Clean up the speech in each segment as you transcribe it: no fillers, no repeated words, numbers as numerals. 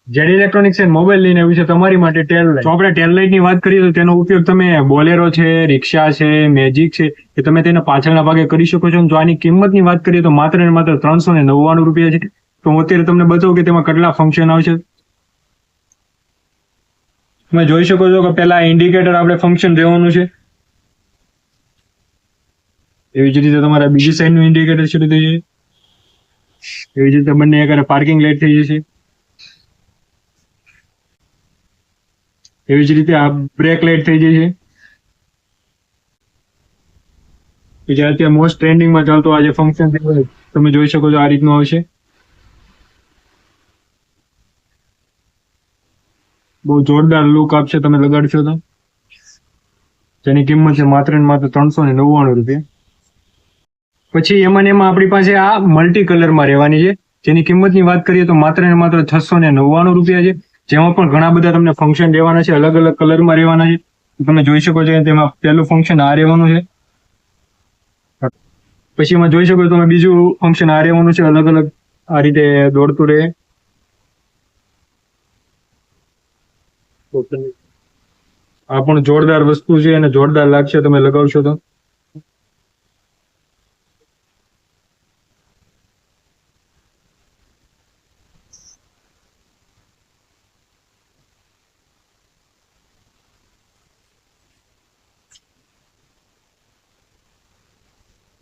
JD electronics and mobile લઈને આવ્યું છે તમારી માટે ટેલ લાઇટ. તો આપણે ટેલ લાઇટ ની વાત કરીએ તો તેનો ઉપયોગ તમે બોલેરો છે, રિક્ષા છે, મેજિક છે કે તમે તેના પાછળના ભાગે કરી શકો છો. જો આની કિંમતની વાત કરીએ તો માત્ર ને માત્ર 399 રૂપિયા છે. તો હું અત્યારે તમને બતાવું કે તેમાં કેટલા ફંક્શન આવશે. તમે જોઈ શકો છો કે પેલા ઇન્ડિકેટર આપણે ફંક્શન રહેવાનું છે. એવી જ રીતે તમારા બીજી સાઈડનું ઇન્ડિકેટર શરૂ થઈ જશે. એવી જ રીતે બંને એક પાર્કિંગ લાઇટ થઈ જશે. એવી જ રીતે આ બ્રેક લાઇટ થઈ જશે. જે અત્યારે મોસ્ટ ટ્રેન્ડિંગમાં ચાલતો આ જે ફંક્શન તમે જોઈ શકો છો આ રીતનું આવશે. બહુ જોરદાર લુક આપશે તમે લગાડશો તો. જેની કિંમત છે માત્ર ને માત્ર 399 રૂપિયા. પછી એમાં ને એમાં આપણી પાસે આ મલ્ટી કલરમાં રહેવાની છે. જેની કિંમતની વાત કરીએ તો માત્ર ને માત્ર 699 રૂપિયા છે. જેમાં પણ ઘણા બધા તમને ફંક્શન રહેવાના છે, અલગ અલગ કલરમાં રહેવાના છે. તમે જોઈ શકો છો કે તેમાં પહેલું ફંક્શન આ રહેવાનું છે. પછી એમાં જોઈ શકો છો તમે બીજું ફંક્શન આ રહેવાનું છે, અલગ અલગ આ રીતે દોડતું રહે. આ પણ જોરદાર વસ્તુ છે અને જોરદાર લાગશે તમે લગાવશો તો.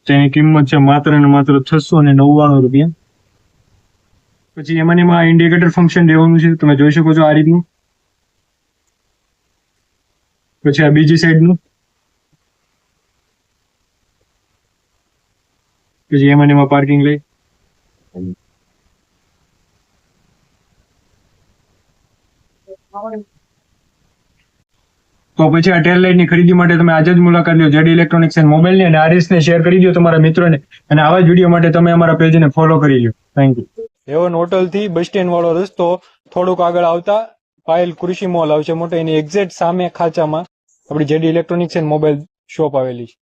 તેની કિંમત છે માત્ર ને માત્ર 699 રૂપિયા. પછી એમાં ને એમાં ઇન્ડિકેટર ફંક્શન રહેવાનું છે. તમે જોઈ શકો છો આ રીતનું. પછી આ બીજી સાઈડનું. પછી એમાં ને એમાં પાર્કિંગ લાઈટ. તો પછી આ ટેલ લાઇટની ખરીદી માટે તમે આજે જ મુલાકાત લો જેડી ઇલેક્ટ્રોનિક્સ એન્ડ મોબાઈલની, અને આ રીલ્સને શેર કરી દો તમારા મિત્રોને, અને આવા જ વિડીયો માટે તમે અમારા પેજને ફોલો કરી લો. Thank you. હેવન હોટલથી બસ સ્ટેન્ડ વાળો રસ્તો થોડુંક આગળ આવતા પાયલ કૃષિ મોલ આવશે મોટો, એની એક્ઝેક્ટ સામે ખાંચામાં આપણી JD electronics and mobile shop આવેલી છે.